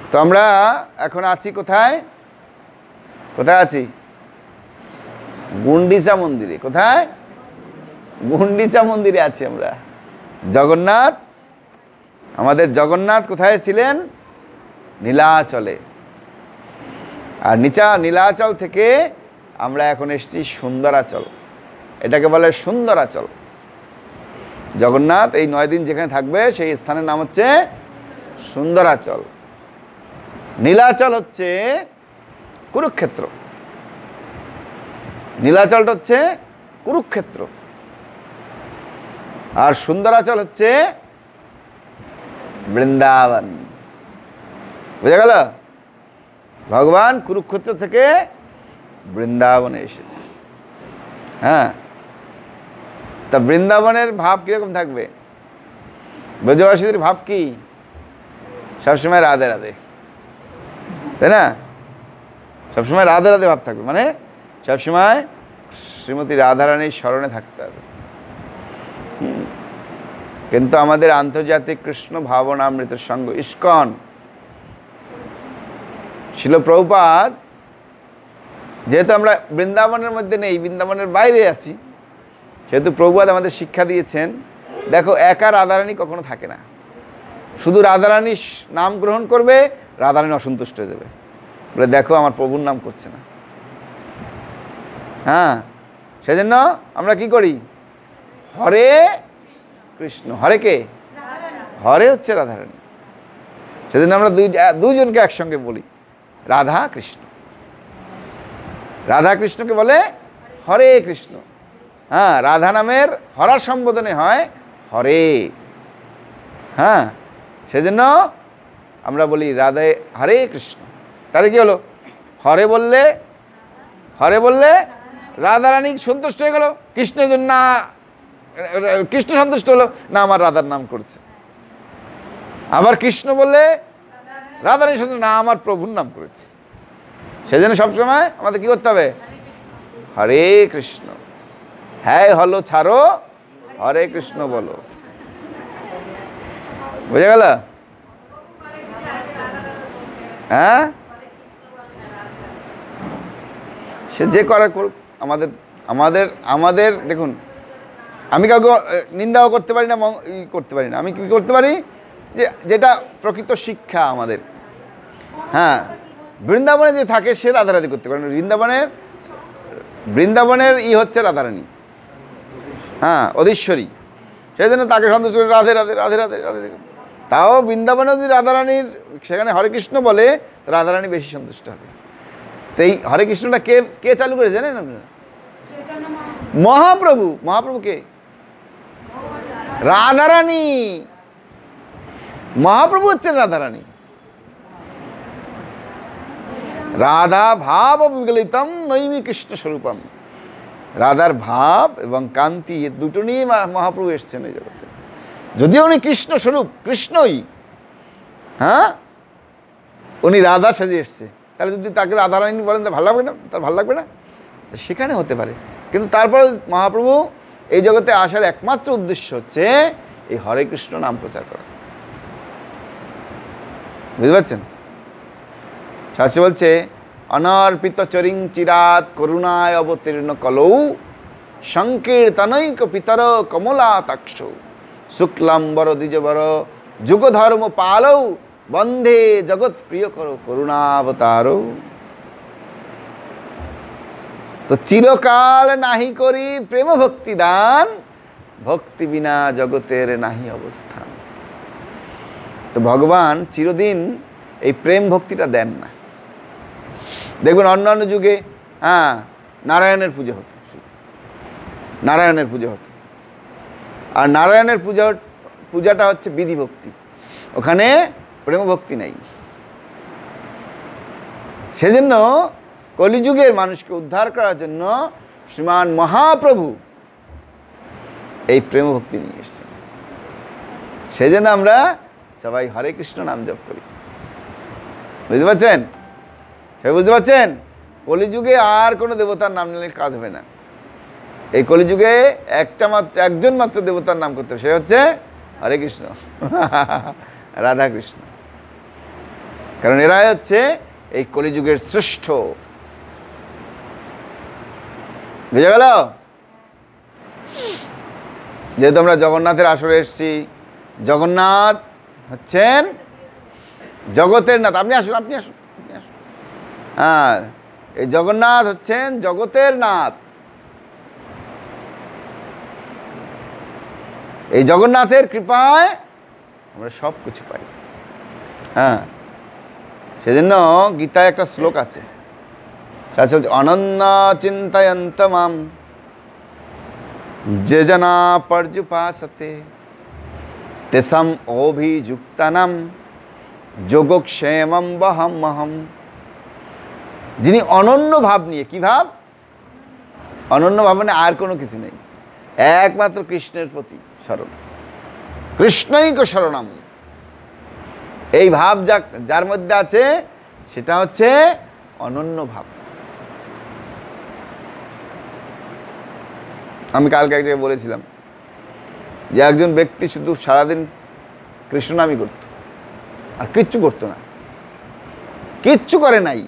তো আমরা এখন আছি কোথায়? কোথায় আছি? গুন্ডিচা মন্দিরে। কোথায়? গুন্ডিচা মন্দিরে আছি আমরা। জগন্নাথ, আমাদের জগন্নাথ কোথায় ছিলেন? নীলাচলে। আর নীলাচল থেকে আমরা এখন এসেছি সুন্দরাচল। এটাকে বলে সুন্দরাচল। জগন্নাথ এই 9 দিন যেখানে থাকবে সেই স্থানের নাম হচ্ছে সুন্দরাচল। নীলাচল হচ্ছে কুরুক্ষেত্র। নীলাচলটা হচ্ছে কুরুক্ষেত্র, আর সুন্দরাচল হচ্ছে বৃন্দাবন। বুঝা গেল? ভগবান কুরুক্ষেত্র থেকে বৃন্দাবনে এসেছে। হ্যাঁ, তা বৃন্দাবনের ভাব কিরকম থাকবে? ব্রজবাসীদের ভাব কি? সবসময় রাধে রাধে, তাই না? সবসময় রাধে রাধে ভাব থাকবে, মানে সবসময় শ্রীমতী রাধারানীর স্মরণে থাকতে হবে। কিন্তু আমাদের আন্তর্জাতিক কৃষ্ণ ভাবনামৃত সংঘ ইস্কন, শিল প্রভুপাদ, যেহেতু আমরা বৃন্দাবনের মধ্যে নেই, বৃন্দাবনের বাইরে আছি, সেহেতু প্রভুপাদ আমাদের শিক্ষা দিয়েছেন, দেখো একা রাধারানী কখনো থাকে না। শুধু রাধারানী নাম গ্রহণ করবে, রাধারানী অসন্তুষ্ট হয়ে যাবে, বলে দেখো আমার প্রভুর নাম করছে না। হ্যাঁ, সেজন্য আমরা কি করি? হরে কৃষ্ণ। হরে কে? হরে হচ্ছে রাধারানী। সেজন্য আমরা দুইজনকে একসঙ্গে বলি রাধা কৃষ্ণ। রাধা কৃষ্ণকে বলে হরে কৃষ্ণ। হ্যাঁ, রাধা নামের হরা সম্বোধনে হয় হরে। হ্যাঁ, সেজন্য আমরা বলি রাধে হরে কৃষ্ণ। তাহলে কি হলো? হরে বললে রাধারানী সন্তুষ্ট হয়ে গেল, কৃষ্ণের জন্য না, কৃষ্ণ সন্তুষ্ট হলো না, আমার রাধার নাম করছে। আবার কৃষ্ণ বললে রাধারানী সন্তুষ্ট, না, আমার প্রভুর নাম করেছে। সেজন্য সবসময় আমাদের কি করতে হবে? হরে কৃষ্ণ। হ্যাঁ হলো ছাড়ো, হরে কৃষ্ণ বলো। বুঝে গেল? হ্যাঁ, সে যে করার করুক। আমাদের দেখুন, আমি কাউকে নিন্দাও করতে পারি না, করতে পারি না। আমি কি করতে পারি? যেটা প্রকৃত শিক্ষা আমাদের। হ্যাঁ, বৃন্দাবনে যে থাকে সে রাধারাধি করতে পারে না। বৃন্দাবনের হচ্ছে রাধারানী। হ্যাঁ, অধীশ্বরী। সেই জন্য তাকে সন্তুষ্ট করে রাধে রাধে রাধে রাধে রাধে। তাও বৃন্দাবনে যদি রাধারানীর সেখানে হরে কৃষ্ণ বলে, রাধারানী বেশি সন্তুষ্ট হবে। তো এই হরে কৃষ্ণটা কে চালু করে জানেন আপনারা? মহাপ্রভু। মহাপ্রভু কে? রাধারানী। মহাপ্রভু হচ্ছেন রাধারানী। রাধা ভাব বিগলিতম নৈমি কৃষ্ণ স্বরূপম। রাধার ভাব এবং কান্তি দুটো নিয়ে মহাপ্রভু এসছেন এই জগতে। যদিও উনি কৃষ্ণ স্বরূপ, কৃষ্ণই, হ্যাঁ, উনি রাধা সেজে এসছে, তাহলে যদি তাকে রাধারানী বলেন তা ভালো লাগবে না? তার ভালো লাগবে না? সেখানে হতে পারে, কিন্তু তারপরে মহাপ্রভু এই জগতে আসার একমাত্র উদ্দেশ্য হচ্ছে এই হরে কৃষ্ণ নাম প্রচার করা। বুঝতে পারছেন? শাস্ত্রে বলছে, অনর্পিত চরিং চিরাত করুণায় অবতীর্ণ কলৌ সংকীর্তনৈক পিতর কমলা তাক্ষ শুক্লাম্বর দ্বিজবর যুগধর্ম পালৌ বন্ধে জগৎ প্রিয় করো করুণাবতারৌ। তো চিরকাল নাহি করি প্রেম ভক্তি দান, ভক্তি বিনা জগতের নাহি অবস্থান। তো ভগবান চিরদিন এই প্রেম ভক্তিটা দেন না। দেখুন অন্যান্য যুগে নারায়ণের পুজো হতো, নারায়ণের পুজো হতো। আর নারায়ণের পূজাটা হচ্ছে বিধি ভক্তি, ওখানে প্রেম ভক্তি নেই। সেজন্য কলিযুগের মানুষকে উদ্ধার করার জন্য শ্রীমান মহাপ্রভু এই প্রেম ভক্তি নিয়ে এসেছেন। সেজন্য আমরা সবাই হরে কৃষ্ণ নাম জপ করি। বুঝতে পারছেন? সবাই বুঝতে পারছেন? কলিযুগে আর কোনো দেবতার নাম নিলে কাজ হবে না। এই কলিযুগে একজন মাত্র দেবতার নাম করতে হবে, সে হচ্ছে হরে কৃষ্ণ, রাধা কৃষ্ণ। কারণ এরাই হচ্ছে এই কলিযুগের শ্রেষ্ঠ। বুঝে গেল? যেহেতু আমরা জগন্নাথের আসরে এসেছি, জগন্নাথ হচ্ছেন জগতের নাথ। আপনি আসুন, আপনি আসুন, আপনি আসুন। হ্যাঁ, এই জগন্নাথ হচ্ছেন জগতের নাথ। এই জগন্নাথের কৃপায় আমরা সব কিছু পাই। হ্যাঁ, সেজন্য গীতায় একটা শ্লোক আছে, তাছাড়া হচ্ছে অনন্য চিন্তয়ন্ত মাম যে জনা পর্যুপাসতে তেসাম অভিযুক্তানাম যোগক্ষেমম বহমহম। যিনি অনন্য ভাব নিয়ে, কি ভাব? অনন্য ভাব মানে আর কোনো কিছু নেই, একমাত্র কৃষ্ণের প্রতি শরণ, কৃষ্ণৈক শরণম। এই ভাব যার মধ্যে আছে সেটা হচ্ছে অনন্য ভাব। আমি কালকে এক জায়গায় বলেছিলাম যে একজন ব্যক্তি শুধু সারাদিন কৃষ্ণ নামই করত, আর কিচ্ছু করতো না, কিচ্ছু করে নাই।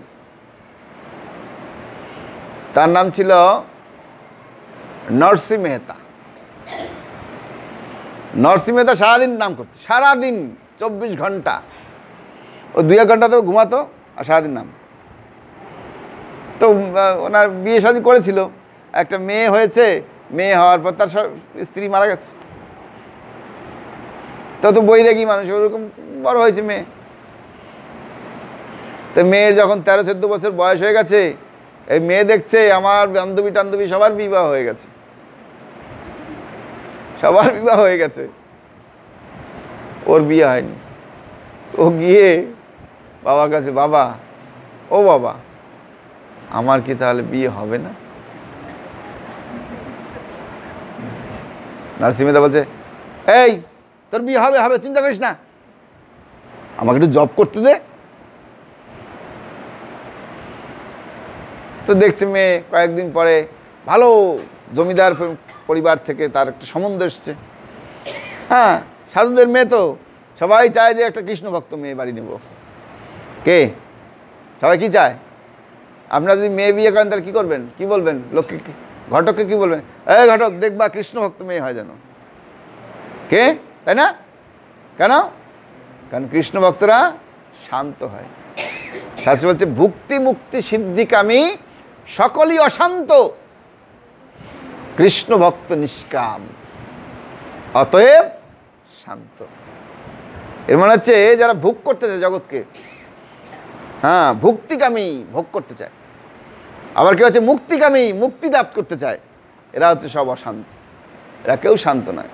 তার নাম ছিল নরসিং মেহতা। নরসিং মেহতা সারাদিন নাম করতো, সারাদিন 24 ঘন্টা। ও 2-1 ঘন্টা তো ঘুমাতো, আর সারাদিন নাম। তো ওনার বিয়ে শাদী করেছিল, একটা মেয়ে হয়েছে, মেয়ে হওয়ার পর তার স্ত্রী মারা গেছে। তত বৈরাগী মানুষ, ওরকম বড় হয়েছে মেয়ে। তো মেয়ের যখন 13-14 বছর বয়স হয়ে গেছে, এই মেয়ে দেখছে আমার বান্ধবী টান্ধবী সবার বিবাহ হয়ে গেছে, সবার বিবাহ হয়ে গেছে, ওর বিয়ে হয়নি। ও গিয়ে বাবার কাছে, বাবা, ও বাবা, আমার কি তাহলে বিয়ে হবে না? নার্সিমেদা বলছে, এই তোর বিয়ে হবে, হবে, চিন্তা করিস না, আমাকে একটু জব করতে দে। তো দেখছে মেয়ে কয়েকদিন পরে ভালো জমিদার পরিবার থেকে তার একটা সম্বন্ধ এসছে। হ্যাঁ, সাধুদের মেয়ে তো সবাই চায় যে একটা কৃষ্ণ ভক্ত মেয়ে বাড়ি নেব। কে? সবাই কি চায়? আপনারা যদি মেয়ে বিয়ে করেন তাহলে কী করবেন, কী বলবেন? লোককে, ঘটককে কী বলবেন? এই ঘটক, দেখবা কৃষ্ণ ভক্ত মেয়ে হয় যেন। কে? তাই না? কেন? কারণ কৃষ্ণ ভক্তরা শান্ত হয়। শাস্ত্র বলছে ভুক্তি মুক্তি সিদ্ধিকামী সকলই অশান্ত, কৃষ্ণ ভক্ত নিষ্কাম, অতএব শান্ত। এর মানে হচ্ছে যারা ভোগ করতে চায় জগৎকে, হ্যাঁ, ভুক্তিকামী, ভোগ করতে চায়। আবার কেউ হচ্ছে মুক্তিকামী, মুক্তি লাভ করতে চায়, এরা হচ্ছে সব অশান্ত, এরা কেউ শান্ত নয়।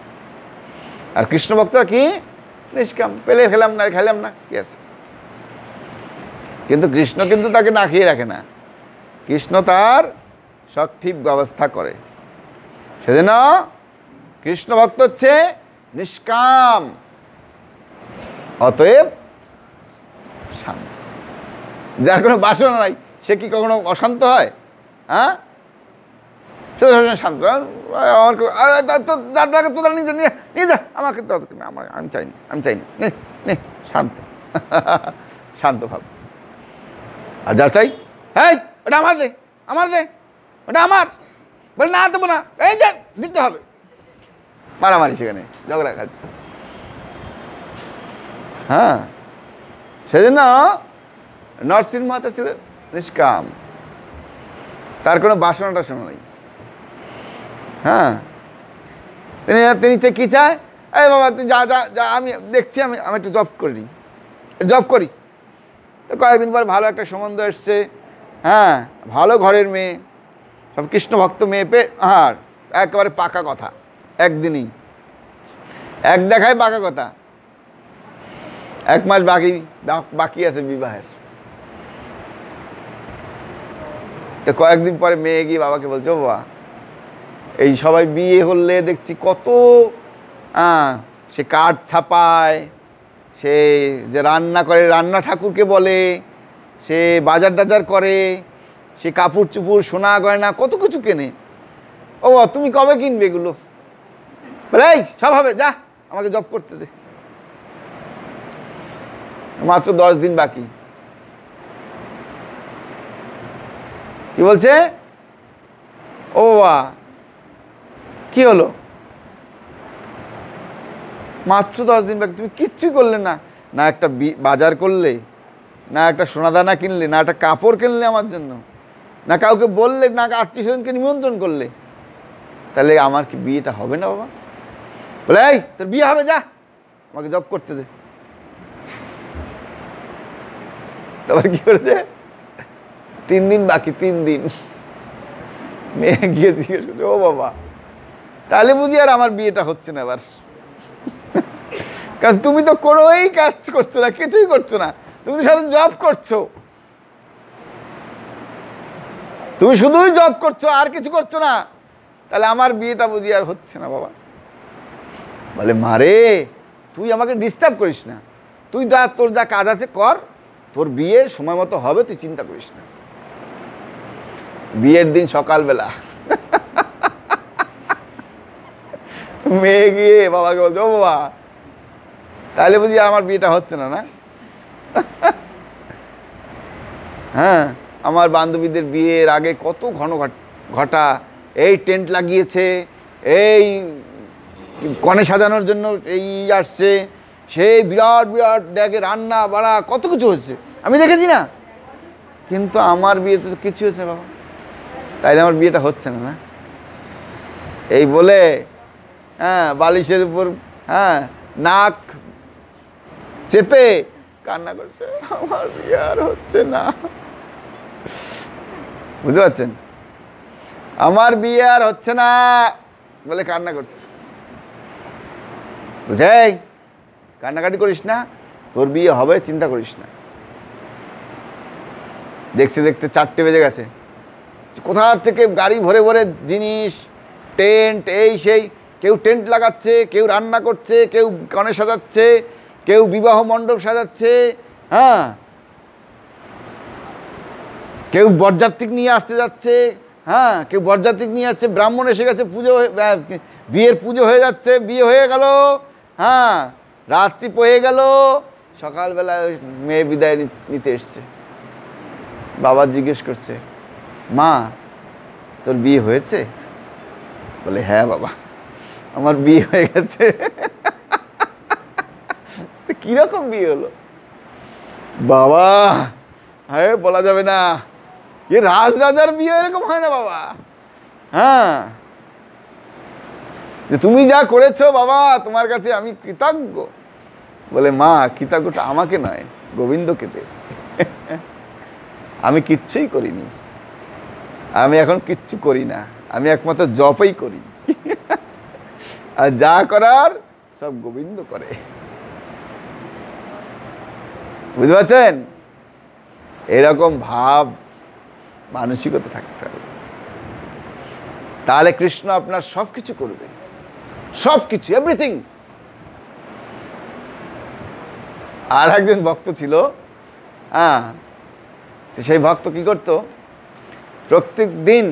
আর কৃষ্ণ ভক্তরা কি? নিষ্কাম, পেলে খেলাম না, খেলাম না, কি আছে। কিন্তু কৃষ্ণ কিন্তু তাকে না খেয়ে রাখে না, কৃষ্ণ তার সঠিক ব্যবস্থা করে। সেজন্য কৃষ্ণ ভক্ত হচ্ছে নিষ্কাম, অতএব শান্ত। যার কোনো বাসনা নাই সে কি কখনো অশান্ত হয়? হ্যাঁ, সে শান্ত। তোরা নিয়ে যা, আমাকে আমি চাই না, আমি চাই না, শান্ত, শান্ত ভাব। আর যার চাই, হ্যাঁ ওটা আমার দে, আমার দে, ওটা আমার, বলে না দেবো না, এই যে দিতে হবে, মারামারি, সেখানে ঝগড়া কাজ। হ্যাঁ, সেজন্য নরসিংহ মাতা ছিল নিষ্কাম, তার কোনো বাসনা টাসনা নেই। হ্যাঁ, তিনি কি চায়? এই বাবা তুই যা যা যা, আমি দেখছি, আমি একটু জব করি, জব করি। তো কয়েকদিন পর ভালো একটা সম্বন্ধ এসছে, হ্যাঁ, ভালো ঘরের মেয়ে, সব কৃষ্ণ ভক্ত মেয়ে পেয়ে, হ্যাঁ, একেবারে পাকা কথা, একদিনই, এক দেখায় পাকা কথা। 1 মাস বাকি আছে বিবাহের। তো কয়েকদিন পরে মেয়ে গিয়ে বাবাকে বলছে, ও বাবা, এই সবাই বিয়ে হলে দেখছি কত, সে কাঠ ছাপায়, সে যে রান্না করে, রান্না ঠাকুরকে বলে, সে বাজার টাজার করে, সে কাপড় চুপুর, সোনা গয়না, কত কিছু কেনে। ও তুমি কবে কিনবে এগুলো? বলে এই সব হবে, যা আমাকে জব করতে দে, মাত্র 10 দিন বাকি। কি বলছে, ও বাবা কি হলো, মাত্র 10 দিন বাকি, তুমি কিচ্ছুই করলে না, না একটা বাজার করলে, না একটা সোনাদানা কিনলে, না একটা কাপড় কিনলে আমার জন্য, না কাউকে বললে, না আত্মীয় স্বজনকে নিমন্ত্রণ করলে, তাহলে আমার কি বিয়েটা হবে না বাবা? বলে এই তোর বিয়ে হবে, যা আমাকে জব করতে দে। তারপর কি করেছে, 3 দিন বাকি, 3 দিন, মেয়ে গিয়ে জিজ্ঞেস করছে, ও বাবা তাহলে বুঝি আর আমার বিয়েটা হচ্ছে না এবার, কারণ তুমি তো কোনোই কাজ করছো না, কিছুই করছো না, তুমি তো সাথে জব করছো, তুমি শুধুই জব করছো আর কিছু করছো না, তাহলে আমার বিয়েটা বুঝি আর হচ্ছে না বাবা। বলে মারে তুই আমাকে ডিস্টার্ব করিস না, তুই তোর যা কাজ আছে কর, তোর বিয়ের সময় মতো হবে, তুই চিন্তা করিস না। বিয়ের দিন সকালবেলা মেয়ে গিয়ে বাবাকে বলছে, ও বাবা তাহলে বুঝি আমার বিয়েটা হচ্ছে না, না? হ্যাঁ, আমার বান্ধবীদের বিয়ের আগে কত ঘটা, এই টেন্ট লাগিয়েছে, এই কনে সাজানোর জন্য এই আসছে, সেই বিরাট বিরাট ড্যাগে রান্না বাড়া কত কিছু হচ্ছে, আমি দেখেছি না, কিন্তু আমার বিয়েতে তো কিছু হচ্ছে বাবা, তাইলে আমার বিয়েটা হচ্ছে না, না? এই বলে হ্যাঁ বালিশের উপর হ্যাঁ নাক চেপে কান্না করছে, আমার বিয়ে আর হচ্ছে না। বুঝতে পারছেন, আমার বিয়ে আর হচ্ছে না বলে কান্না করছে। বুঝে কান্নাকাটি করিস না, তোর বিয়ে হবে, চিন্তা করিস না। দেখতে দেখতে 4টে বেজে গেছে, কোথা থেকে গাড়ি ভরে ভরে জিনিস, টেন্ট, এই সেই, কেউ টেন্ট লাগাচ্ছে, কেউ রান্না করছে, কেউ কনে সাজাচ্ছে, কেউ বিবাহ মণ্ডপ সাজাচ্ছে, হ্যাঁ, কেউ বরযাত্রী নিয়ে আসতে যাচ্ছে, হ্যাঁ, কেউ বরযাত্রী নিয়ে আসছে, ব্রাহ্মণ এসে গেছে, পুজো বিয়ের পুজো হয়ে যাচ্ছে, বিয়ে হয়ে গেল, হ্যাঁ, রাত্রি পয়ে গেল, সকালবেলা মেয়ে বিদায় নিতে এসছে। বাবা জিজ্ঞেস করছে, মা তোর বিয়ে হয়েছে? বলে হ্যাঁ বাবা আমার বিয়ে হয়ে গেছে। কিরকম বিয়ে হলো বাবা? হ্যাঁ বলা যাবে না, এ রাজার বিয়ে এরকম হয় না বাবা। হ্যাঁ, যে তুমি যা করেছো বাবা তোমার কাছে আমি কৃতজ্ঞ। বলে মা কৃতজ্ঞটা আমাকে নয়, গোবিন্দকে দে। আমি কিচ্ছুই করিনি, আমি এখন কিচ্ছু করি না, আমি একমাত্র জপই করি, আর যা করার সব গোবিন্দ করে। বুঝতে পারছেন? এরকম ভাব মানসিকতা থাকতে হবে, তাহলে কৃষ্ণ আপনার সব কিছু করবে, সব কিছু, এভরিথিং। আর একজন ভক্ত ছিল, হ্যাঁ, সেই ভক্ত কি করতো, প্রত্যেক দিন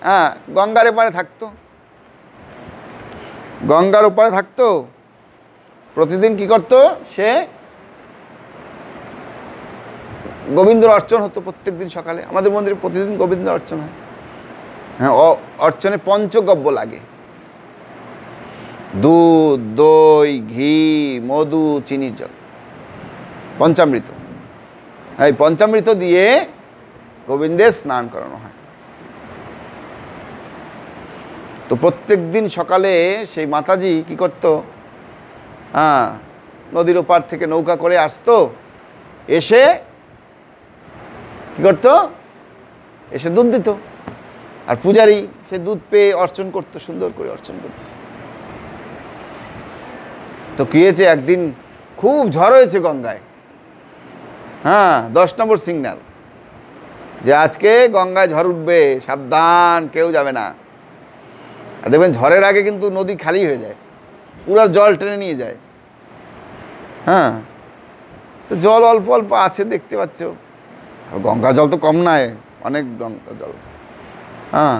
হ্যাঁ গঙ্গার এপারে থাকতো, গঙ্গার ওপারে থাকতো, প্রতিদিন কি করতো, সে গোবিন্দর অর্চন হতো প্রত্যেক দিন সকালে। আমাদের মন্দিরে প্রতিদিন গোবিন্দ অর্চন হয়। হ্যাঁ, অর্চনে পঞ্চগব্য লাগে, দুধ, দই, ঘি, মধু, চিনির জল, পঞ্চামৃত। এই পঞ্চামৃত দিয়ে গোবিন্দের স্নান করানো হয়। তো প্রত্যেক দিন সকালে সেই মাতাজি কি করতো, হ্যাঁ, নদীর ওপার থেকে নৌকা করে আসতো, এসে কি করতো, এসে দুধ দিত, আর পূজারী সে দুধ পেয়ে অর্চন করতো, সুন্দর করে অর্চন করত। তো কি হয়েছে, একদিন খুব ঝড় হয়েছে গঙ্গায়, হ্যাঁ 10 নম্বর সিগন্যাল যে আজকে গঙ্গায় ঝড় উঠবে, সাবধান, কেউ যাবে না। আর দেখবেন ঝড়ের আগে কিন্তু নদী খালি হয়ে যায়, পুরো জল টেনে নিয়ে যায়। হ্যাঁ, তো জল অল্প অল্প আছে দেখতে পাচ্ছ, গঙ্গা জল তো কম নয়, অনেক গঙ্গা জল। হ্যাঁ,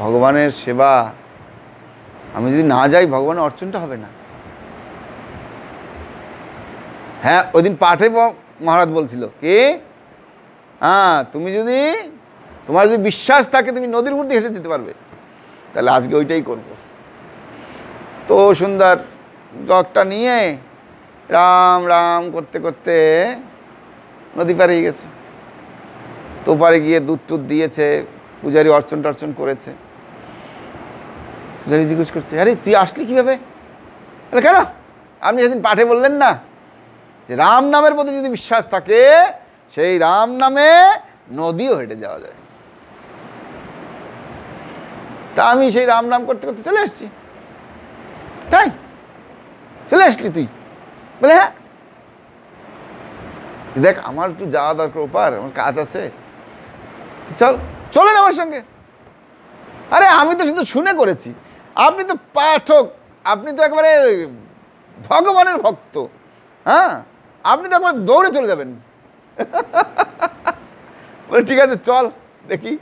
ভগবানের সেবা, আমি যদি না যাই ভগবানের অর্চনটা হবে না। হ্যাঁ, ওই দিন পাঠে মহারাজ বলছিল কি, হ্যাঁ তুমি যদি তোমার যদি বিশ্বাস থাকে তুমি নদীর উপর দিয়ে হেঁটে দিতে পারবে, তাহলে আজকে ওইটাই করব। তো সুন্দর জগটা নিয়ে রাম রাম করতে করতে নদী পাড়ে গেছে। তো পারে গিয়ে দুধ টুধ দিয়েছে, পূজারি অর্চন টর্চন করেছে। পূজারি জিজ্ঞেস করছে, আরে তুই আসলি কীভাবে? কেন? আপনি সেদিন পাঠে বললেন না যে রাম নামের প্রতি যদি বিশ্বাস থাকে সেই রাম নামে নদীও হেঁটে যাওয়া যায়। তা আমি সেই রাম নাম করতে করতে চলে এসছি। তাই চলে আসলি তুই? বলে হ্যাঁ। দেখ আমার একটু যাওয়া দরকার, ওপার আমার কাজ আছে, চল চলেন আমার সঙ্গে। আরে আমি তো শুধু শুনে করেছি, আপনি তো পাঠক, আপনি তো একবারে ভগবানের ভক্ত, হ্যাঁ আপনি তো একবার দৌড়ে চলে যাবেন। বলে ঠিক আছে চল দেখি।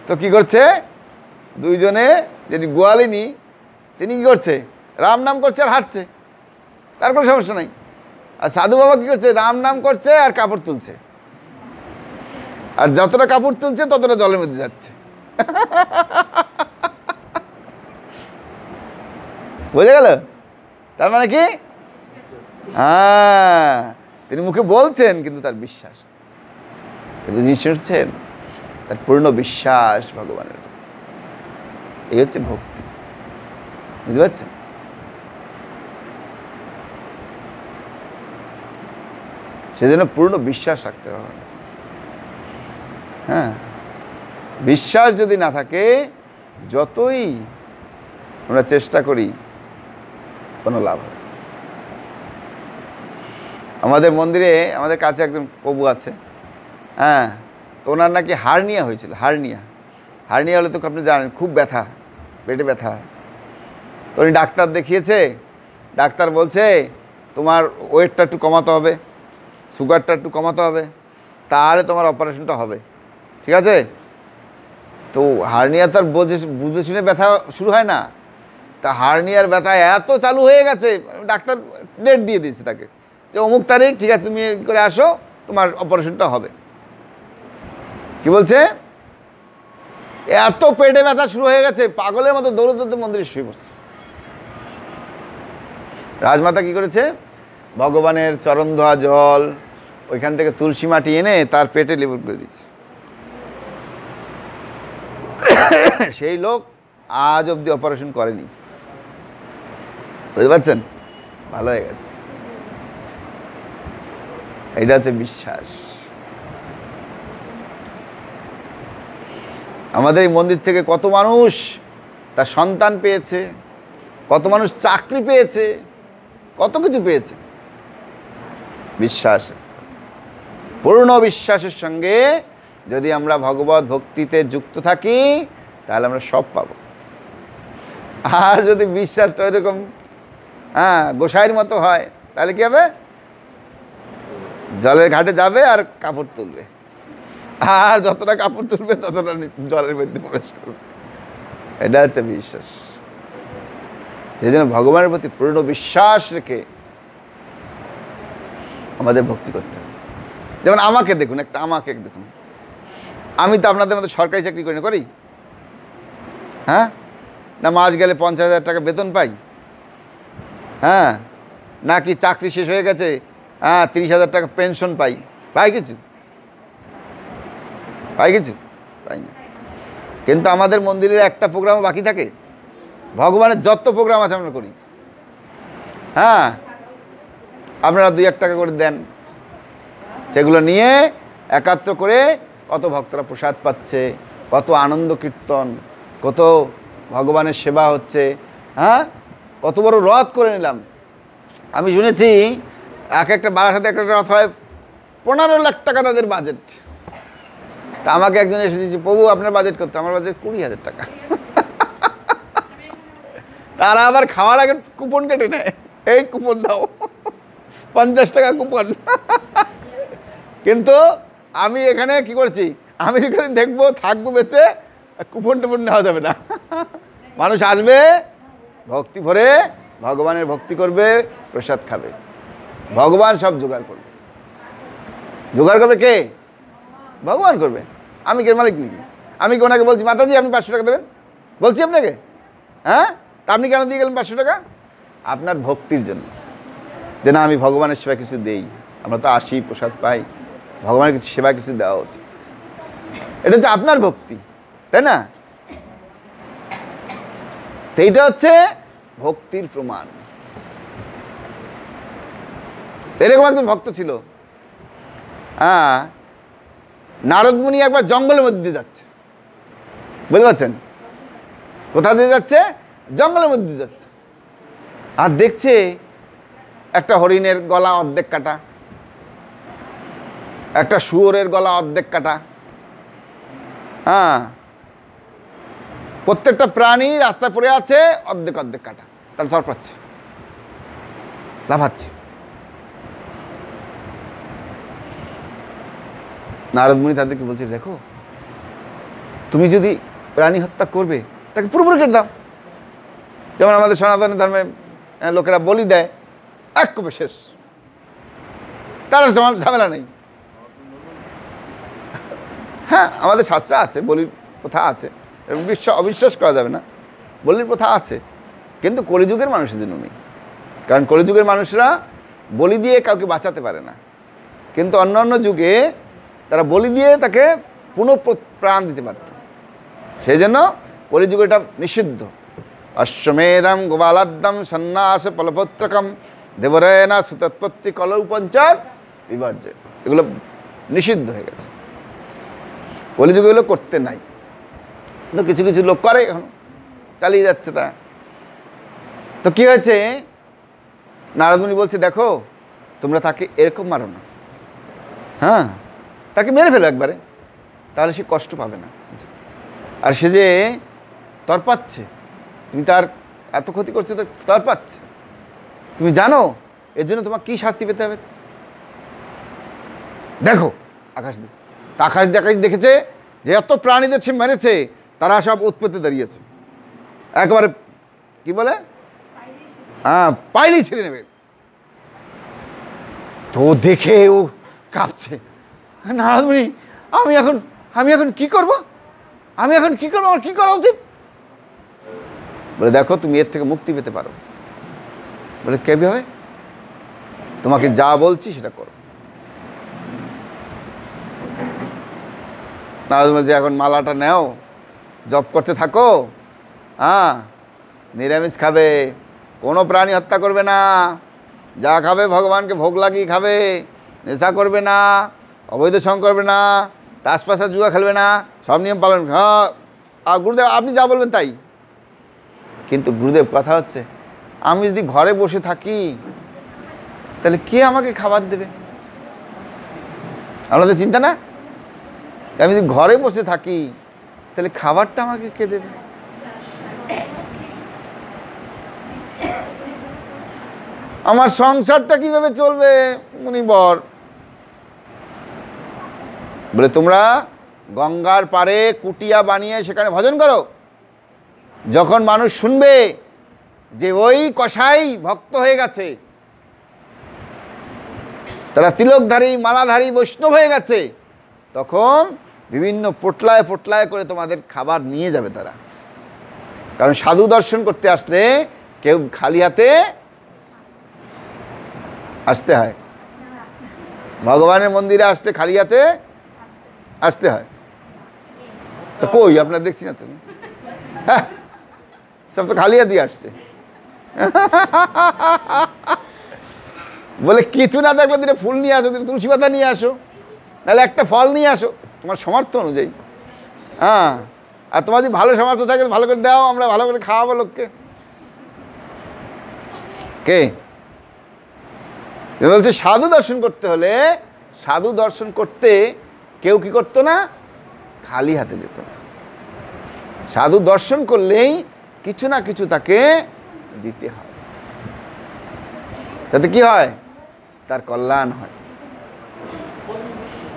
তো কি করছে দুইজনে, যিনি গোয়ালিনী তিনি কি করছে, রাম নাম করছে আর হাঁটছে, তার কোনো সমস্যা নাই। আর সাধু বাবা কি করছে, রাম নাম করছে আর কাপড় তুলছে, আর যতটা কাপড় তুলছে ততটা জলের মধ্যে যাচ্ছে। বোঝা গেল? তার মানে কি, হ্যাঁ তিনি মুখে বলছেন কিন্তু তার বিশ্বাস, কিন্তু যিনি শুনছেন তার পূর্ণ বিশ্বাস ভগবানের প্রতি। এই হচ্ছে ভক্তি, বুঝতে পারছেন? সেজন্য পূর্ণ বিশ্বাস রাখতে হবে। হ্যাঁ, বিশ্বাস যদি না থাকে যতই আমরা চেষ্টা করি কোনো লাভ হবে। আমাদের মন্দিরে আমাদের কাছে একজন প্রভু আছে, হ্যাঁ, তো ওনার নাকি হার্নিয়া হয়েছিল। হার্নিয়া হলে তো আপনি জানেন খুব ব্যথা, পেটে ব্যথা। তো উনি ডাক্তার দেখিয়েছে, ডাক্তার বলছে তোমার ওয়েটটা একটু কমাতে হবে, সুগারটা একটু কমাতে হবে, তাহলে তোমার অপারেশনটা হবে, ঠিক আছে? তো হার্নিয়া তার বুঝে শুনে ব্যথা শুরু হয় না, তা হার্নিয়ার ব্যথা এত চালু হয়ে গেছে, ডাক্তার ডেট দিয়ে দিয়েছে তাকে যে অমুক তারিখ, ঠিক আছে তুমি করে আসো, তোমার অপারেশনটা হবে। কি বলছে, এত পেটে ব্যথা শুরু হয়ে গেছে, পাগলের মতো দৌড়ে দৌড়তে মন্দিরে শুয়ে পড়ছে। রাজমাতা কি করেছে, ভগবানের চরণ ধোয়া জল, ওইখান থেকে তুলসী মাটি এনে তার পেটে লেবু করে দিচ্ছে। সেই লোক আজ অবধি অপারেশন করেনি, বুঝতে পারছেন? ভালো হয়ে গেছে। এটা হচ্ছে বিশ্বাস। আমাদের এই মন্দির থেকে কত মানুষ তার সন্তান পেয়েছে, কত মানুষ চাকরি পেয়েছে, কত কিছু পেয়েছে। বিশ্বাস, পূর্ণ বিশ্বাসের সঙ্গে যদি আমরা ভগবত ভক্তিতে যুক্ত থাকি তাহলে আমরা সব পাবো। আর যদি বিশ্বাসটা ওইরকম গোসাইয়ের মতো হয় তাহলে কি হবে, জলের ঘাটে যাবে আর কাপড় তুলবে, আর যতটা কাপড় তুলবে ততটা জলের মধ্যে প্রবেশ করবে। এটা হচ্ছে বিশ্বাস। সেই জন্য ভগবানের প্রতি পূর্ণ বিশ্বাস রেখে আমাদের ভক্তি করতে হবে। যেমন আমাকে দেখুন, আমাকে দেখুন, আমি তো আপনাদের মতো সরকারি চাকরি করি, হ্যাঁ না মাস গেলে 50,000 টাকা বেতন পাই, হ্যাঁ নাকি চাকরি শেষ হয়ে গেছে 30,000 টাকা পেনশন পাই? পাই কিছু? পাই না। কিন্তু আমাদের মন্দিরের একটা প্রোগ্রামও বাকি থাকে। ভগবানের যত প্রোগ্রাম আছে আমরা করি, হ্যাঁ আপনারা 2-1 টাকা করে দেন, সেগুলো নিয়ে একাত্র করে কত ভক্তরা প্রসাদ পাচ্ছে, কত আনন্দ কীর্তন, কত ভগবানের সেবা হচ্ছে, হ্যাঁ কত বড় রথ করে নিলাম। আমি শুনেছি একটা বারাসাতে একটা রথ হয় 15 লাখ টাকা তাদের বাজেট। তা আমাকে একজন এসে দিয়েছে, প্রভু আপনার বাজেট করতে, আমার বাজেট 20,000 টাকা। তারা আবার খাওয়ার আগে কুপন কেটে নেয়, এই কুপন দাও, 50 টাকা কুপন। কিন্তু আমি এখানে কি করছি, আমি এখানে দেখবো থাকবো বেঁচে, কুপন টুপন নেওয়া যাবে না। মানুষ আসবে ভক্তি ভরে, ভগবানের ভক্তি করবে, প্রসাদ খাবে, ভগবান সব জোগাড় করবে। জোগাড় করবে কে? ভগবান করবে। আমি কি এর মালিক নাকি? আমি কি ওনাকে বলছি মাতাজি আপনি 500 টাকা দেবেন? বলছি আপনাকে? হ্যাঁ, তা আপনি কেন দিয়ে গেলেন 500 টাকা? আপনার ভক্তির জন্য, যে না আমি ভগবানের সেবা কিছু দেই। আমরা তো আসি, প্রসাদ পাই, ভগবানের কিছু সেবা কিছু দেওয়া উচিত। এটা হচ্ছে আপনার ভক্তি, তাই না? তো এইটা হচ্ছে ভক্তির প্রমাণ। এরকম একজন ভক্ত ছিল। হ্যাঁ, নারদ মুনি একবার জঙ্গলের মধ্যে দিয়ে যাচ্ছে, বুঝতে পারছেন? কোথা দিয়ে যাচ্ছে? জঙ্গলের মধ্যে দিয়ে যাচ্ছে। আর দেখছে একটা হরিণের গলা অর্ধেক কাটা, একটা শুয়োরের গলা অর্ধেক কাটা। হ্যাঁ, প্রত্যেকটা প্রাণী রাস্তায় পড়ে আছে অর্ধেক অর্ধেক কাটা, তারা তরপাচ্ছে, লাফাচ্ছে। নারদ মুনি তাদেরকে বলছে, দেখো তুমি যদি প্রাণী হত্যা করবে তাকে পুরোপুরি কেটে দাও। যেমন আমাদের সনাতন ধর্মে লোকেরা বলি দেয়, এক কোপে শেষ, তার ঝামেলা নেই। হ্যাঁ, আমাদের শাস্ত্রে আছে, বলির প্রথা আছে, অবিশ্বাস করা যাবে না, বলির প্রথা আছে, কিন্তু কলিযুগের মানুষের জন্য নেই। কারণ কলিযুগের মানুষরা বলি দিয়ে কাউকে বাঁচাতে পারে না, কিন্তু অন্য যুগে তারা বলি দিয়ে তাকে পুনঃ প্রাণ দিতে পারত। সেই জন্য কলিযুগে এটা নিষিদ্ধ। অশ্বমেধম গোপালাদ্যম সন্ন্যাস ফলপত্রকম দেবরেনা সুতৎপত্তি কলৌপঞ্চার বিবর্জ্য, এগুলো নিষিদ্ধ হয়ে গেছে। কলিযুগে এগুলো করতে নাই, কিন্তু কিছু কিছু লোক করে, এখন চালিয়ে যাচ্ছে তারা। তো কি হয়েছে, নারদ মুনি বলছে, দেখো তোমরা তাকে এরকম মারো না, হ্যাঁ তাকে মেরে ফেলো একবারে, তাহলে সে কষ্ট পাবে না। আর সে যে তরপাচ্ছে, তুমি তার এত ক্ষতি করছো, তো তরপাচ্ছে, তুমি জানো এর জন্য তোমার কী শাস্তি পেতে হবে? দেখো আকাশ দিয়ে, আকাশ দেখেছে যে এত প্রাণীদের সে মেরেছে, তারা সব উৎপত্তি দাঁড়িয়েছে, একেবারে কি বলে, হ্যাঁ পাইলেই ছেড়ে নেবে। তো দেখে ও কাঁপছে, নারদ মুনি আমি এখন কি করব? আমার কি করা উচিত? বলে, দেখো তুমি এর থেকে মুক্তি পেতে পারো। বলে, কিভাবে? তোমাকে যা বলছি সেটা করো। নারদ বলছে, এখন মালাটা নাও, জপ করতে থাকো, হ্যাঁ নিরামিষ খাবে, কোনো প্রাণী হত্যা করবে না, যা খাবে ভগবানকে ভোগ লাগিয়ে খাবে, নেশা করবে না, অবৈধ সঙ্গ করবে না, তাসপাশা জুয়া খেলবে না, সব নিয়ম পালন। হ্যাঁ, আর গুরুদেব আপনি যা বলবেন তাই। কিন্তু গুরুদেব কথা হচ্ছে, আমি যদি ঘরে বসে থাকি তাহলে কে আমাকে খাবার দেবে? আপনাদের চিন্তা না? আমি যদি ঘরে বসে থাকি তাহলে খাবারটা আমাকে কে দেবে? আমার সংসারটা কিভাবে চলবে? মুনিবর বলে, তোমরা গঙ্গার পাড়ে কুটিয়া বানিয়ে সেখানে ভজন করো। যখন মানুষ শুনবে যে ওই কসাই ভক্ত হয়ে গেছে, তারা তিলকধারী মালাধারী বৈষ্ণব হয়ে গেছে, তখন বিভিন্ন পোটলায় পোটলায় করে তোমাদের খাবার নিয়ে যাবে তারা। কারণ সাধু দর্শন করতে আসলে কেউ খালি হাতে আসতে হয়, ভগবানের মন্দিরে আসতে খালি হাতে আসতে হয়। তো কই আপনার দেখছি না তুমি, হ্যাঁ সব তো খালি হাতে আসছে। বলে, কিছু না থাকলে দিনে ফুল নিয়ে আসো, দিনে তুলসী পাতা নিয়ে আসো, নাহলে একটা ফল নিয়ে আসো তোমার সামর্থ্য অনুযায়ী। হ্যাঁ, আর তোমার যদি ভালো সামর্থ্য থাকে ভালো করে দাও, আমরা ভালো করে খাওয়াবো লোককে। কে বলছে সাধু দর্শন করতে হলে, সাধু দর্শন করতে কেউ কি করতো না, খালি হাতে যেত না। সাধু দর্শন করলেই কিছু না কিছু তাকে দিতে হয়, তাতে কি হয়, তার কল্যাণ হয়।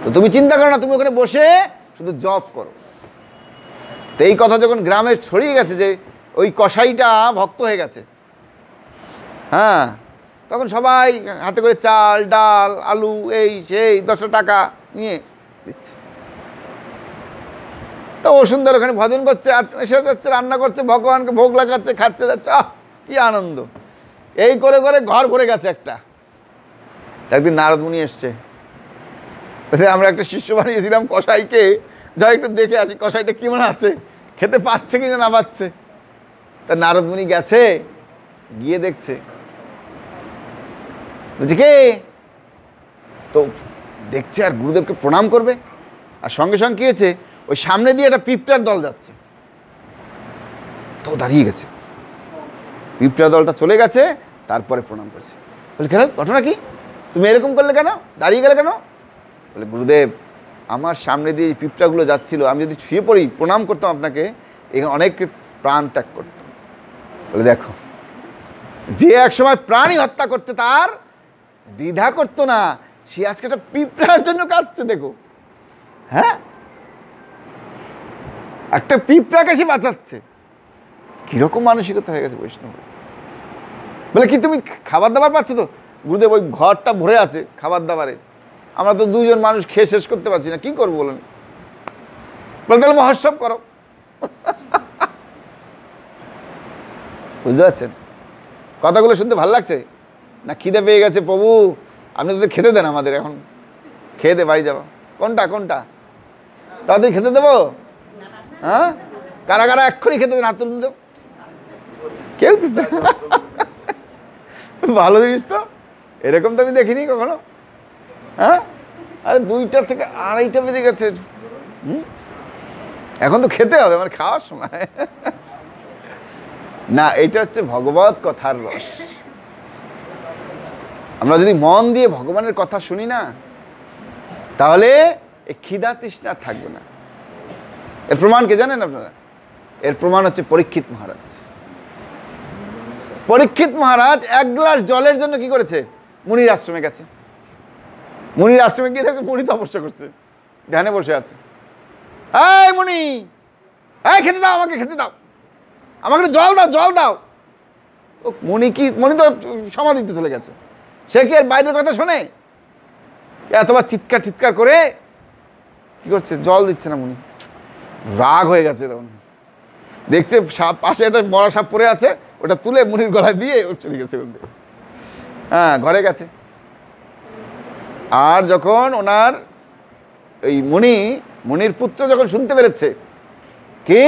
তো তুমি চিন্তা করো না, তুমি ওখানে বসে শুধু জপ করো। তো এই কথা যখন গ্রামে ছড়িয়ে গেছে যে ওই কসাইটা ভক্ত হয়ে গেছে, হ্যাঁ তখন সবাই হাতে করে চাল ডাল আলু এই সেই 10 টাকা নিয়ে দিচ্ছে। তো ও সুন্দর ওখানে ভজন করছে আর এসে যাচ্ছে, রান্না করছে, ভগবানকে ভোগ লাগাচ্ছে, খাচ্ছে যাচ্ছে, কি আনন্দ। এই করে করে ঘর ভরে গেছে একটা। একদিন নারদ মুনি এসছে, আমরা একটা শিষ্য বানিয়েছিলাম কসাইকে, যা একটু দেখে আসি কসাইটা কেমন আছে, খেতে পাচ্ছে কিনা না পাচ্ছে। তা নারদ মুনি গেছে, গিয়ে দেখছে, বলছে কে, তো দেখছে আর গুরুদেবকে প্রণাম করবে। আর সঙ্গে সঙ্গে কি হয়েছে, ওই সামনে দিয়ে একটা পিঁপড়ার দল যাচ্ছে, তো দাঁড়িয়ে গেছে, পিঁপড়ার দলটা চলে গেছে, তারপরে প্রণাম করছে। বলে কেন, ঘটনা কি, তুমি এরকম করলে কেন, দাঁড়িয়ে গেলে কেন? বলে গুরুদেব, আমার সামনে দিয়ে পিঁপড়াগুলো যাচ্ছিল, আমি যদি শুয়ে পড়ি প্রণাম করতাম আপনাকে, এখানে অনেক প্রাণ ত্যাগ করতাম। বলে দেখো, যে এক সময় প্রাণী হত্যা করতে তার দ্বিধা করতো না, সে আজকে একটা পিঁপড়ার জন্য কাঁদছে। দেখো, হ্যাঁ, একটা পিঁপড়াকে সে বাঁচাচ্ছে। কিরকম মানসিকতা হয়ে গেছে বৈষ্ণব। বলে কি তুমি খাবার দাবার পাচ্ছ তো? গুরুদেব, ওই ঘরটা ভরে আছে খাবার দাবারে, আমরা তো দুজন মানুষ খেয়ে শেষ করতে পারছি না, কি করবো বলেন? বলে তাহলে মহোৎসব করো। বুঝতে পারছেন কথাগুলো? শুনতে ভালো লাগছে না? খিদে পেয়ে গেছে, প্রভু আপনি তো খেতে দেন আমাদের, এখন খেয়ে দে, বাড়ি যাবো। কোনটা কোনটা তাদের খেতে দেবো? হ্যাঁ, কারা কারা এক্ষুনি খেতে দেন, হাত তুলুন তো। কেউ তো ভালো জিনিস তো, এরকম তো আমি দেখিনি কখনো। হ্যাঁ, আরে 2টা থেকে 2:30 বেজে গেছে, এখন তো খেতে হবে, আমার খাওয়ার সময় না। এটা হচ্ছে ভগবত কথার রস। আমরা যদি মন দিয়ে ভগবানের কথা শুনি না, তাহলে এই খিদা তৃষ্ণা থাকবে না। এর প্রমাণ কে জানেন আপনারা? এর প্রমাণ হচ্ছে পরীক্ষিত মহারাজ। পরীক্ষিত মহারাজ 1 গ্লাস জলের জন্য কি করেছে? মুনির আশ্রমে গেছে। মুনির আশ্রমে গিয়ে দেখছে মুনি তপস্যা করছে, ধ্যানে বসে আছে। এই মুনি, এই খেতে দাও, আমাকে খেতে দাও, আমাকে জল দাও, জল দাও। ও মুনি কি, মুনি তো সমাধিতে চলে গেছে, সে কি আর বাইরের কথা শোনে? এতবার চিৎকার টিৎকার করে কি করছে, জল দিচ্ছে না। মুনি রাগ হয়ে গেছে, তখন দেখছে সাপ, পাশে একটা বড় সাপ পড়ে আছে, ওটা তুলে মুনির গলায় দিয়ে ওর চলে গেছে। হ্যাঁ, ঘরে গেছে। আর যখন ওনার এই মুনির পুত্র যখন শুনতে পেরেছে কি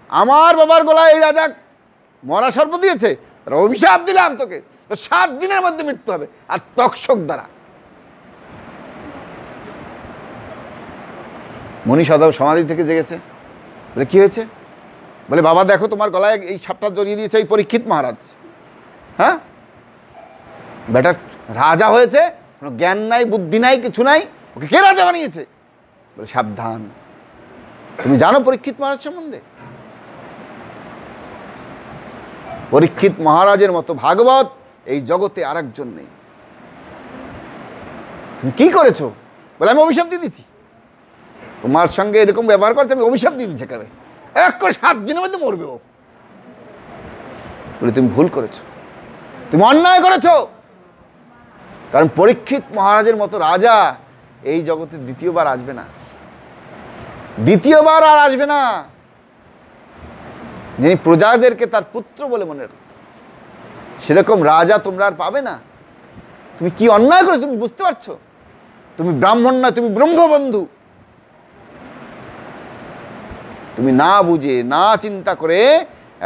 আমার বাবার গলায় এই রাজা মরা সর্প দিয়েছে, অভিশাপ দিলাম তোকে, তো 7 দিনের মধ্যে মৃত্যু হবে, আর তক্ষক দ্বারা। মুনি সমাধি থেকে জেগেছে। বলে কি হয়েছে? বলে বাবা দেখো, তোমার গলায় এই সাপটা জড়িয়ে দিয়েছে এই পরীক্ষিত মহারাজ। হ্যাঁ, বেটার রাজা হয়েছে, কোনো জ্ঞান নাই, বুদ্ধি নাই, কিছু নাই, ওকে কে রাজা বানিয়েছে? বলে সাবধান, তুমি জানো পরীক্ষিত মহারাজ সম্বন্ধে? পরীক্ষিত মহারাজের মতো ভাগবত এই জগতে আরেকজন নেই। তুমি কি করেছো? বলে আমি অভিশাপ দিয়ে দিচ্ছি, তোমার সঙ্গে এরকম ব্যবহার করছে, আমি অভিশাপ দিয়ে দিচ্ছি, কারে 7 দিনের মধ্যে মরবে ও। বলে তুমি ভুল করেছো, তুমি অন্যায় করেছো, কারণ পরীক্ষিত মহারাজের মতো রাজা এই জগতে দ্বিতীয়বার আসবে না, দ্বিতীয়বার আর আসবে না, যিনি প্রজাদেরকে তার পুত্র বলে মনে রাখত। সেরকম রাজা তোমরা আর পাবে না। তুমি কি অন্যায় করেছো তুমি বুঝতে পারছো? তুমি ব্রাহ্মণ না, তুমি ব্রহ্মবন্ধু। তুমি না বুঝে, না চিন্তা করে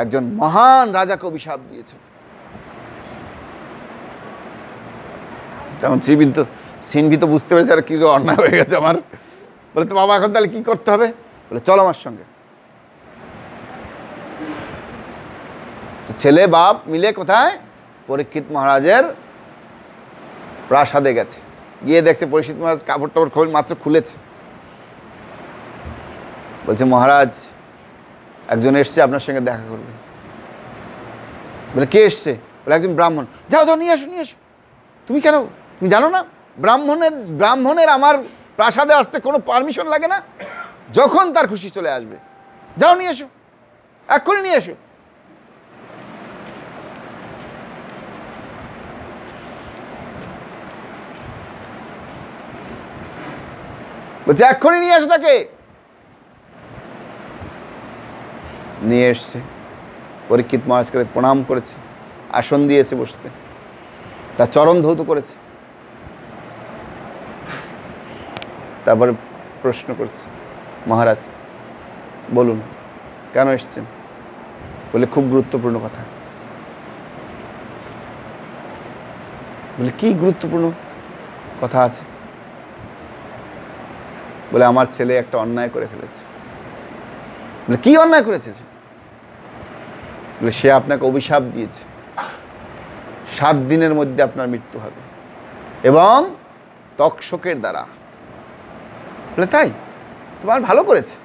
একজন মহান রাজাকে অভিশাপ দিয়েছো। তখন সিনভি তো বুঝতে পেরেছে আর কি অন্যায় হয়ে গেছে আমার। বলে তো বাবা এখন তাহলে কি করতে হবে? বলে চলো আমার সঙ্গে। তো ছেলে বাপ মিলে কোথায়? পরীক্ষিত মহারাজের প্রাসাদে গেছে। গিয়ে দেখছে পরীক্ষিত মহারাজ কাপড় টাপড় মাত্র খুলেছে। বলছে মহারাজ একজন এসছে আপনার সঙ্গে দেখা করবে। বলে কে এসছে? বলে একজন ব্রাহ্মণ। যাও যাও, নিয়ে আসো নিয়ে আসো। তুমি কেন, তুমি জানো না ব্রাহ্মণের আমার প্রাসাদে আসতে কোনো পারমিশন লাগে না, যখন তার খুশি চলে আসবে। যাও নিয়ে এসো, এক্ষুনি নিয়ে এসো। বলছে এক্ষুনি নিয়ে আসো তাকে। নিয়ে এসছে, পরীক্ষিত মহারাজকে প্রণাম করেছে, আসন দিয়েছে বসতে, তার চরণ ধৌত করেছে। তারপরে প্রশ্ন করছে, মহারাজ বলুন কেন এসছেন? বলে খুব গুরুত্বপূর্ণ কথা। বলে কি গুরুত্বপূর্ণ কথা আছে? বলে আমার ছেলে একটা অন্যায় করে ফেলেছে। বলে কি অন্যায় করেছে? বলে সে আপনাকে অভিশাপ দিয়েছে, 7 দিনের মধ্যে আপনার মৃত্যু হবে এবং তক্ষকের দ্বারা। বলে তাই? তোমার ভালো করেছে।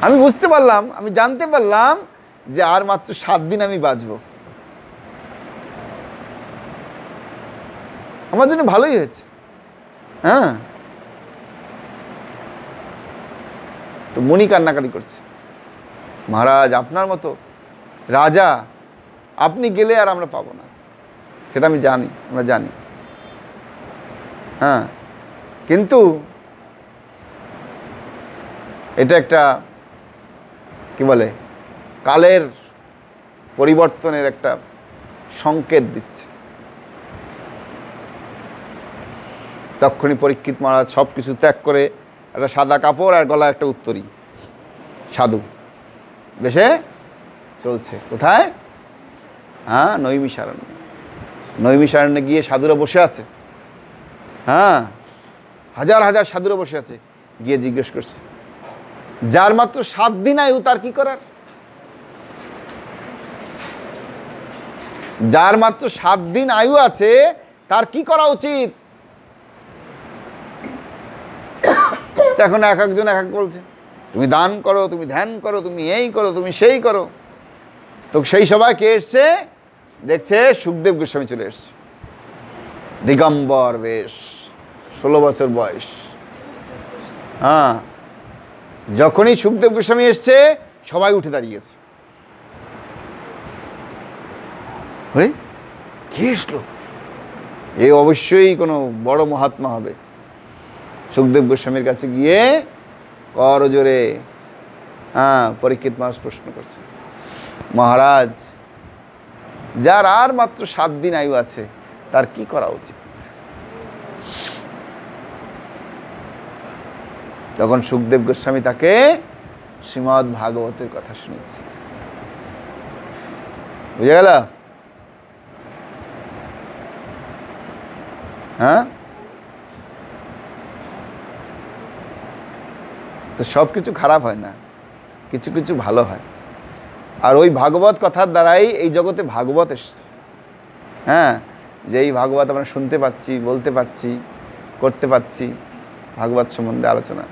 আমি বুঝতে পারলাম, আমি জানতে পারলাম যে আর মাত্র 7 দিন আমি বাঁচব, আমার জন্য ভালোই হয়েছে। হ্যাঁ, তো মুনি কান্নাকাটি করছে, মহারাজ আপনার মতো রাজা আপনি গেলে আর আমরা পাবো না, সেটা আমি জানি, আমরা জানি। হ্যাঁ, কিন্তু এটা একটা কি বলে, কালের পরিবর্তনের একটা সংকেত দিচ্ছে। তখনই পরীক্ষিত মহারাজ সব কিছু ত্যাগ করে একটা সাদা কাপড় আর গলায় একটা উত্তরী, সাধু বেশে চলছে। কোথায়? হ্যাঁ, নৈমিষারণ্যে। নৈমিষারণ্যে গিয়ে সাধুরা বসে আছে। হ্যাঁ, হাজার হাজার সাধুরা বসে আছে। গিয়ে জিজ্ঞেস করছে, যার মাত্র 7 দিন আয়ু তার কি করার? যার মাত্র 7 দিন আয়ু আছে তার কি করা উচিত? এখন এক একজন এক এক বলছে, তুমি দান করো, তুমি ধ্যান করো, তুমি এই করো, তুমি সেই করো। তো সেই সবাই কে এসছে? দেখছে সুখদেব গোস্বামী চলে এসছে, দিগম্বর বেশ, 16 বছর বয়স। হ্যাঁ, যখনই সুখদেব গোস্বামী এসছে সবাই উঠে দাঁড়িয়েছে। কে এসলো? এ অবশ্যই কোনো বড় মহাত্মা হবে। সুখদেব গোস্বামীর কাছে গিয়ে করজোরে পরীক্ষিত মহারাজ প্রশ্ন করছে, মহারাজ যার আর মাত্র 7 দিন আয়ু আছে তার কি করা উচিত? তখন সুখদেব গোস্বামী তাকে শ্রীমদ্ ভাগবতের কথা শুনিয়েছে। বুঝে গেল? হ্যাঁ, তো সব কিছু খারাপ হয় না, কিছু কিছু ভালো হয়। আর ওই ভাগবত কথার দ্বারাই এই জগতে ভাগবত এসছে। হ্যাঁ, যে এই ভাগবত আমরা শুনতে পাচ্ছি, বলতে পারছি, করতে পারছি, ভাগবত সম্বন্ধে আলোচনা।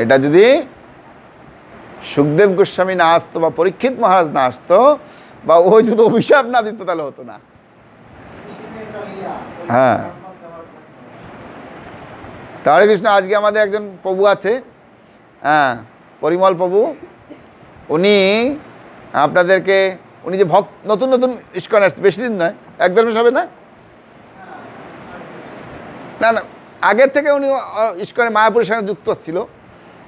এটা যদি সুখদেব গোস্বামী না আসতো বা পরীক্ষিত মহারাজ না আসতো বা ও যদি অভিশাপ না দিত তাহলে হতো না। হ্যাঁ, হরে কৃষ্ণ। আজকে আমাদের একজন প্রভু আছে, হ্যাঁ, পরিমল প্রভু। উনি আপনাদেরকে, উনি যে ভক্ত, নতুন নতুন ইস্কন আসছে, বেশি দিন নয়, 1-1.5 মাস হবে না? না না, আগের থেকে উনি ইস্কনে মায়াপুরের সঙ্গে যুক্ত ছিল,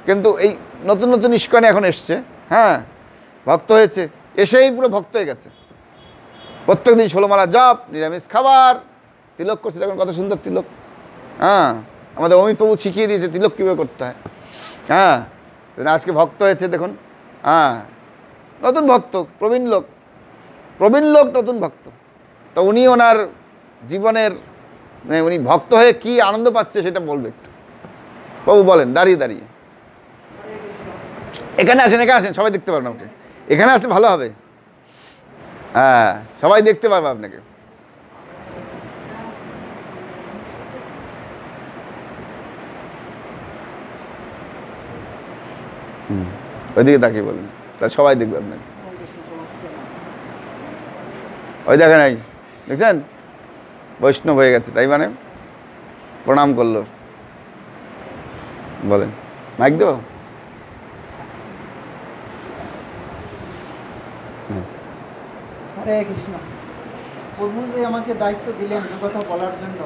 কিন্তু এই নতুন নতুন ইস্কনে এখন এসছে। হ্যাঁ, ভক্ত হয়েছে, এসেই পুরো ভক্ত হয়ে গেছে। প্রত্যেক দিন 16 মালা জপ, নিরামিষ খাবার, তিলক করছে। দেখুন কত সুন্দর তিলক। হ্যাঁ, আমাদের অমিত প্রভু শিখিয়ে দিয়েছে তিলক কীভাবে করতে হয়। হ্যাঁ, আজকে ভক্ত হয়েছে দেখুন। হ্যাঁ, নতুন ভক্ত, প্রবীণ লোক নতুন ভক্ত। তো উনি ওনার জীবনের, উনি ভক্ত হয়ে কি আনন্দ পাচ্ছে সেটা বলবে একটু। প্রভু বলেন দাঁড়িয়ে দাঁড়িয়ে। এখানে আসেন, এখানে আসেন, সবাই দেখতে পারবেন ওকে। এখানে আসলে ভালো হবে। হ্যাঁ, সবাই দেখতে পারবে আপনাকে। ওইদিকে তাকিয়ে বলেন, তাহলে সবাই দেখবে আপনাকে। ওই দেখেন, এই দেখছেন বৈষ্ণব হয়ে গেছে, তাই মানে প্রণাম করলো। বলেন, মাইক দেবো? হরে কৃষ্ণ। প্রভু যে আমাকে দায়িত্ব দিলেন দু কথা বলার জন্য,